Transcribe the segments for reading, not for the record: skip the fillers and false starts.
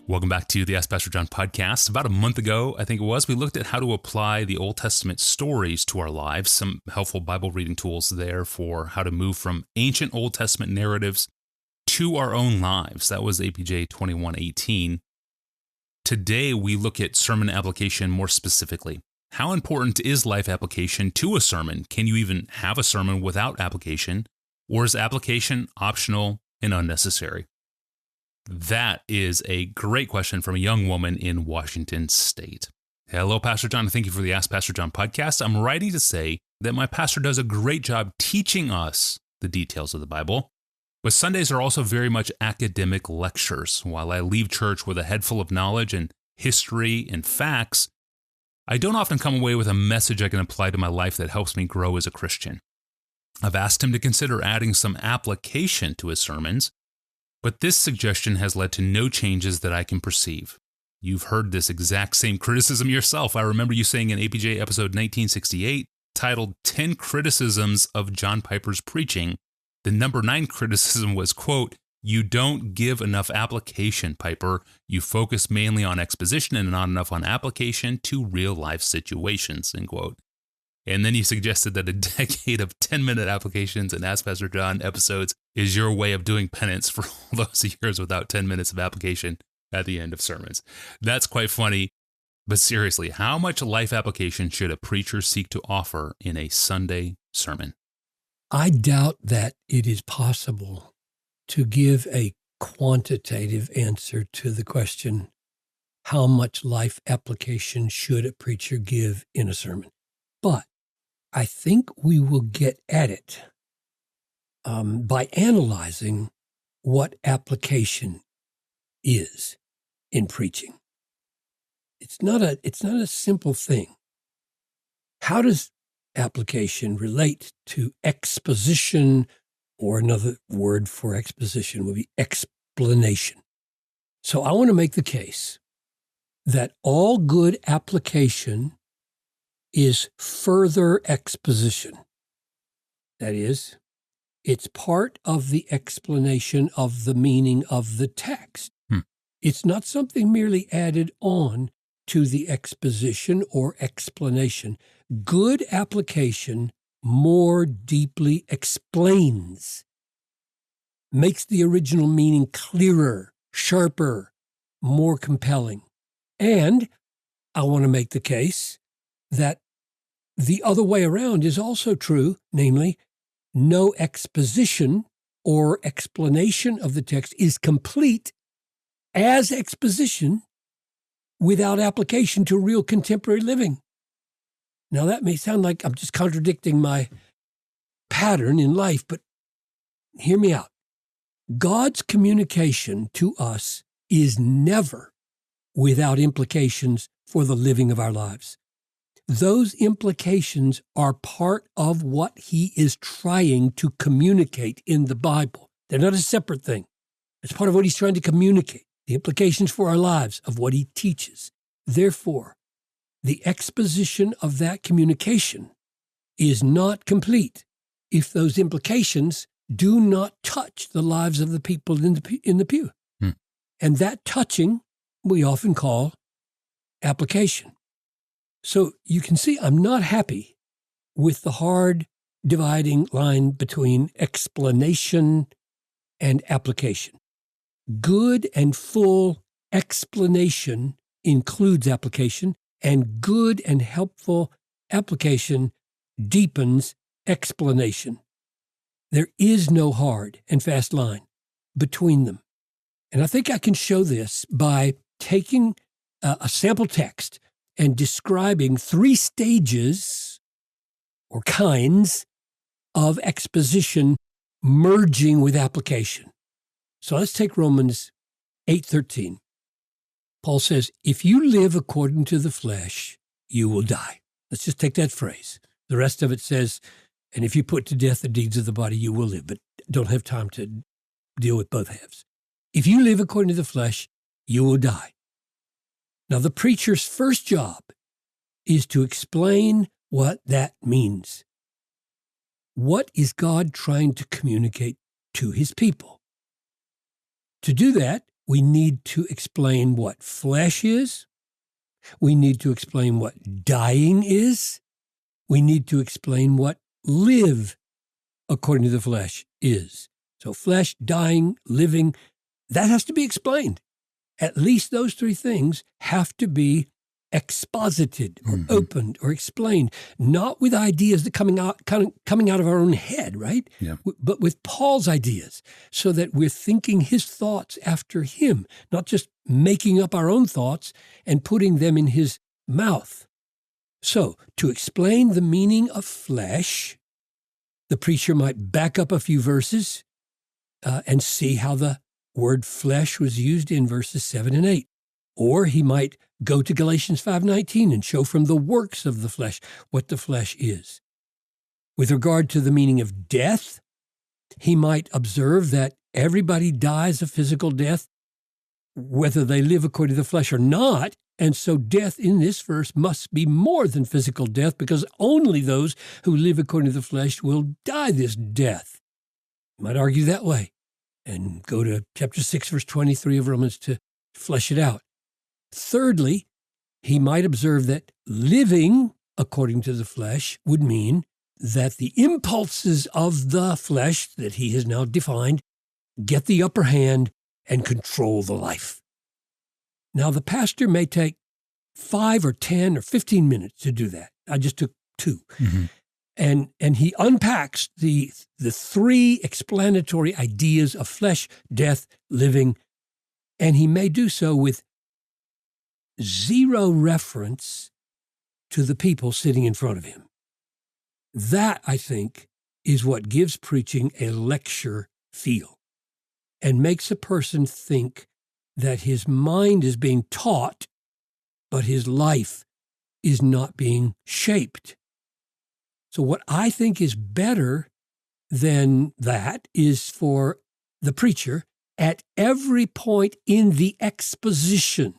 Welcome back to the Ask Pastor John podcast. About a month ago, I think it was, we looked at how to apply the Old Testament stories to our lives, some helpful Bible reading tools there for how to move from ancient Old Testament narratives to our own lives. That was APJ 2118. Today, we look at sermon application more specifically. How important is life application to a sermon? Can you even have a sermon without application? Or is application optional and unnecessary? That is a great question from a young woman in Washington State. Hello, Pastor John. Thank you for the Ask Pastor John podcast. I'm writing to say that my pastor does a great job teaching us the details of the Bible, but Sundays are also very much academic lectures. While I leave church with a head full of knowledge and history and facts, I don't often come away with a message I can apply to my life that helps me grow as a Christian. I've asked him to consider adding some application to his sermons, but this suggestion has led to no changes that I can perceive. You've heard this exact same criticism yourself. I remember you saying in APJ episode 1968, titled 10 Criticisms of John Piper's Preaching, the number 9 criticism was, quote, "You don't give enough application, Piper. You focus mainly on exposition and not enough on application to real-life situations," end quote. And then he suggested that a decade of 10-minute applications and Ask Pastor John episodes is your way of doing penance for all those years without 10 minutes of application at the end of sermons. That's quite funny, but seriously, how much life application should a preacher seek to offer in a Sunday sermon? I doubt that it is possible to give a quantitative answer to the question, how much life application should a preacher give in a sermon? But I think we will get at it by analyzing what application is in preaching. It's not a simple thing. How does application relate to exposition, or another word for exposition would be explanation? So I want to make the case that all good application is further exposition. That is, it's part of the explanation of the meaning of the text. It's not something merely added on to the exposition or explanation. Good application more deeply explains, makes the original meaning clearer, sharper, more compelling. And I want to make the case that the other way around is also true, namely, no exposition or explanation of the text is complete as exposition without application to real contemporary living. Now, that may sound like I'm just contradicting my pattern in life, but hear me out. God's communication to us is never without implications for the living of our lives. Those implications are part of what he is trying to communicate in the Bible. They're not a separate thing. It's part of what he's trying to communicate, the implications for our lives of what he teaches. Therefore, the exposition of that communication is not complete if those implications do not touch the lives of the people in the pew. And that touching we often call application. So you can see I'm not happy with the hard dividing line between explanation and application. Good and full explanation includes application, and good and helpful application deepens explanation. There is no hard and fast line between them. And I think I can show this by taking a sample text and describing 3 stages or kinds of exposition merging with application. So let's take Romans 8:13. Paul says, if you live according to the flesh, you will die. Let's just take that phrase. The rest of it says, and if you put to death the deeds of the body, you will live, but don't have time to deal with both halves. If you live according to the flesh, you will die. Now, the preacher's first job is to explain what that means. What is God trying to communicate to his people? To do that, we need to explain what flesh is. We need to explain what dying is. We need to explain what live according to the flesh is. So flesh, dying, living, that has to be explained. At least those three things have to be exposited or opened or explained, not with ideas that coming out of our own head, right? Yeah. But with Paul's ideas, so that we're thinking his thoughts after him, not just making up our own thoughts and putting them in his mouth. So, to explain the meaning of flesh, the preacher might back up a few verses and see how the word flesh was used in verses 7 and 8. Or he might go to Galatians 5:19 and show from the works of the flesh what the flesh is. With regard to the meaning of death, he might observe that everybody dies a physical death, whether they live according to the flesh or not, and so death in this verse must be more than physical death, because only those who live according to the flesh will die this death. You might argue that way and go to chapter 6, verse 23 of Romans to flesh it out. Thirdly, he might observe that living according to the flesh would mean that the impulses of the flesh that he has now defined get the upper hand and control the life. Now, the pastor may take 5 or 10 or 15 minutes to do that. I just took 2. And he unpacks the three explanatory ideas of flesh, death, living, and he may do so with zero reference to the people sitting in front of him. That, I think, is what gives preaching a lecture feel and makes a person think that his mind is being taught, but his life is not being shaped. So what I think is better than that is for the preacher at every point in the exposition,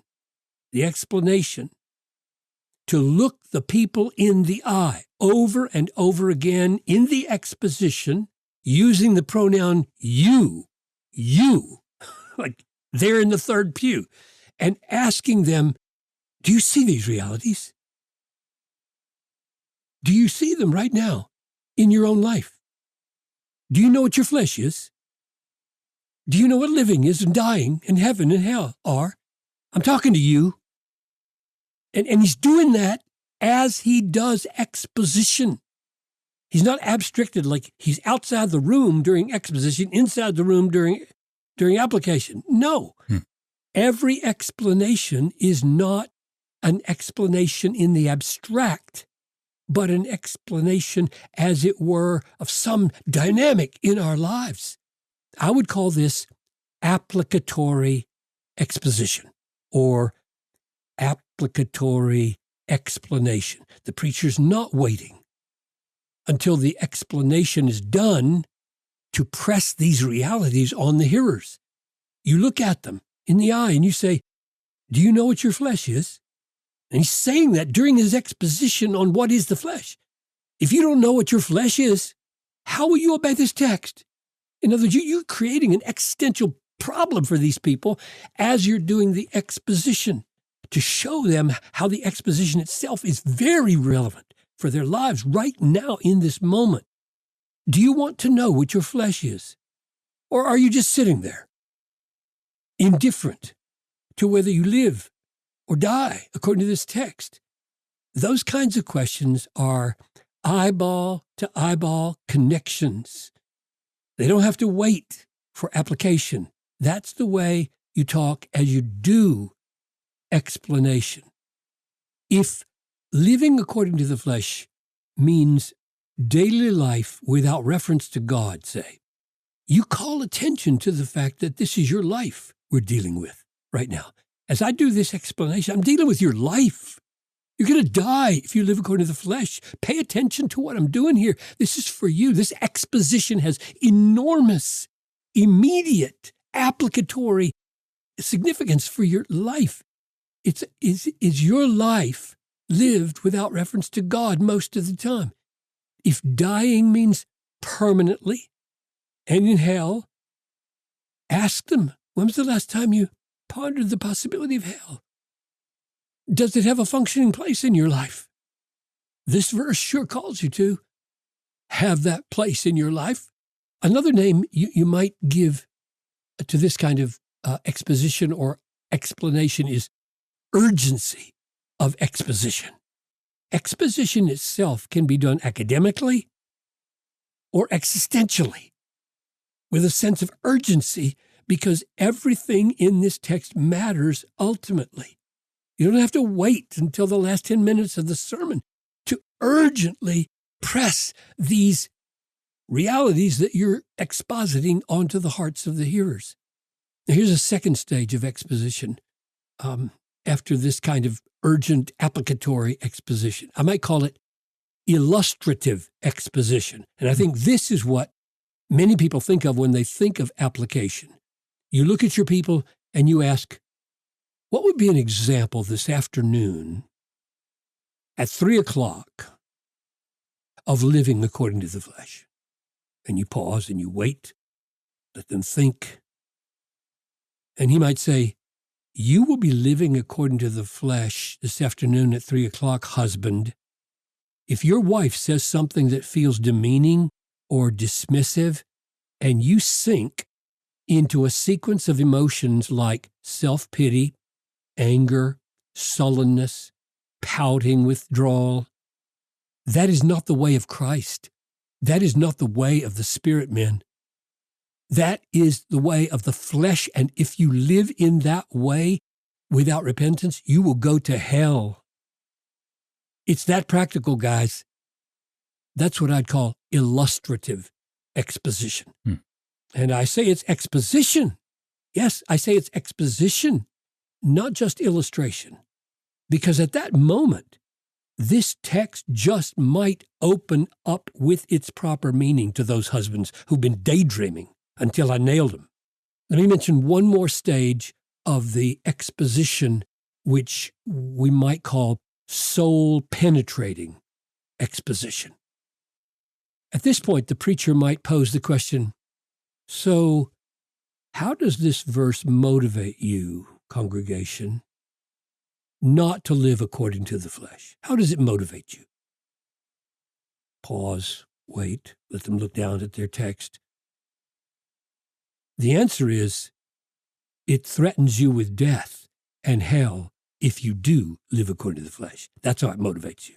the explanation, to look the people in the eye over and over again in the exposition, using the pronoun you, like they're in the third pew, and asking them, do you see these realities? Do you see them right now in your own life? Do you know what your flesh is? Do you know what living is and dying and heaven and hell are? I'm talking to you. And he's doing that as he does exposition. He's not abstracted like he's outside the room during exposition, inside the room during application. No. Every explanation is not an explanation in the abstract, but an explanation, as it were, of some dynamic in our lives. I would call this applicatory exposition or applicatory explanation. The preacher's not waiting until the explanation is done to press these realities on the hearers. You look at them in the eye and you say, do you know what your flesh is? And he's saying that during his exposition on what is the flesh. If you don't know what your flesh is, how will you obey this text? In other words, you're creating an existential problem for these people as you're doing the exposition, to show them how the exposition itself is very relevant for their lives right now in this moment. Do you want to know what your flesh is? Or are you just sitting there, indifferent to whether you live or die according to this text? Those kinds of questions are eyeball to eyeball connections. They don't have to wait for application. That's the way you talk as you do explanation. If living according to the flesh means daily life without reference to God, say, you call attention to the fact that this is your life we're dealing with right now. As I do this explanation, I'm dealing with your life. You're going to die if you live according to the flesh. Pay attention to what I'm doing here. This is for you. This exposition has enormous, immediate, applicatory significance for your life. Is your life lived without reference to God most of the time? If dying means permanently and in hell, ask them, when was the last time you pondered the possibility of hell? Does it have a functioning place in your life? This verse sure calls you to have that place in your life. Another name you might give to this kind of exposition or explanation is urgency of exposition. Exposition itself can be done academically or existentially with a sense of urgency, because everything in this text matters ultimately. You don't have to wait until the last 10 minutes of the sermon to urgently press these realities that you're expositing onto the hearts of the hearers. Now, here's a second stage of exposition after this kind of urgent applicatory exposition. I might call it illustrative exposition. And I think this is what many people think of when they think of application. You look at your people and you ask, what would be an example this afternoon at 3:00 of living according to the flesh? And you pause and you wait, let them think. And he might say, you will be living according to the flesh this afternoon at 3:00, husband, if your wife says something that feels demeaning or dismissive, and you sink into a sequence of emotions like self-pity, anger, sullenness, pouting, withdrawal. That is not the way of Christ. That is not the way of the Spirit, men. That is the way of the flesh, and if you live in that way without repentance, you will go to hell. It's that practical, guys. That's what I'd call illustrative exposition. And I say it's exposition. Yes, I say it's exposition, not just illustration. Because at that moment, this text just might open up with its proper meaning to those husbands who've been daydreaming until I nailed them. Let me mention one more stage of the exposition, which we might call soul-penetrating exposition. At this point, the preacher might pose the question, so how does this verse motivate you, congregation, not to live according to the flesh? How does it motivate you? Pause, wait, let them look down at their text. The answer is, it threatens you with death and hell if you do live according to the flesh. That's how it motivates you.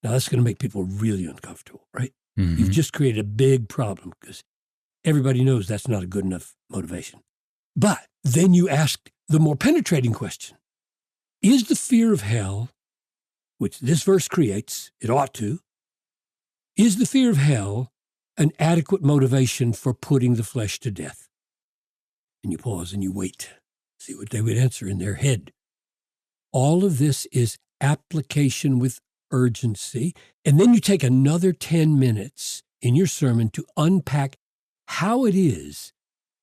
Now, that's going to make people really uncomfortable, right? Mm-hmm. You've just created a big problem because everybody knows that's not a good enough motivation. But then you ask the more penetrating question. Is the fear of hell, which this verse creates, it ought to, is the fear of hell an adequate motivation for putting the flesh to death? And you pause and you wait, see what they would answer in their head. All of this is application with urgency. And then you take another 10 minutes in your sermon to unpack how it is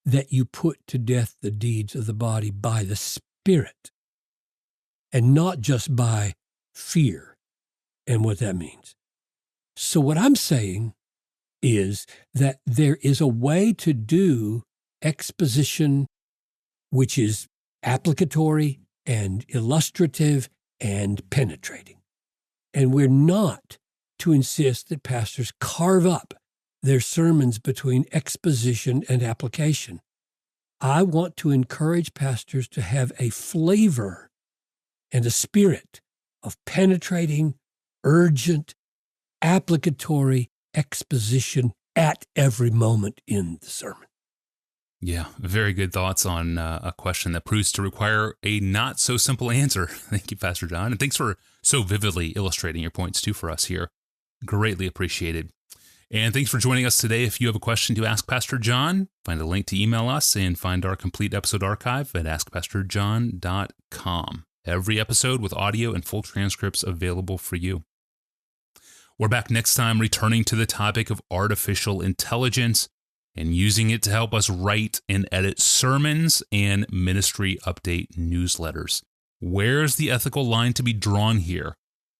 that you put to death the deeds of the body by the Spirit and not just by fear and what that means. So what I'm saying is that there is a way to do exposition which is applicatory and illustrative and penetrating. And we're not to insist that pastors carve up their sermons between exposition and application. I want to encourage pastors to have a flavor and a spirit of penetrating, urgent, applicatory exposition at every moment in the sermon. Yeah, very good thoughts on a question that proves to require a not so simple answer. Thank you, Pastor John. And thanks for so vividly illustrating your points too for us here. Greatly appreciated. And thanks for joining us today. If you have a question to ask Pastor John, find a link to email us and find our complete episode archive at askpastorjohn.com. Every episode with audio and full transcripts available for you. We're back next time returning to the topic of artificial intelligence and using it to help us write and edit sermons and ministry update newsletters. Where's the ethical line to be drawn here?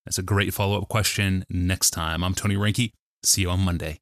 That's a great follow-up question next time. I'm Tony Reinke. See you on Monday.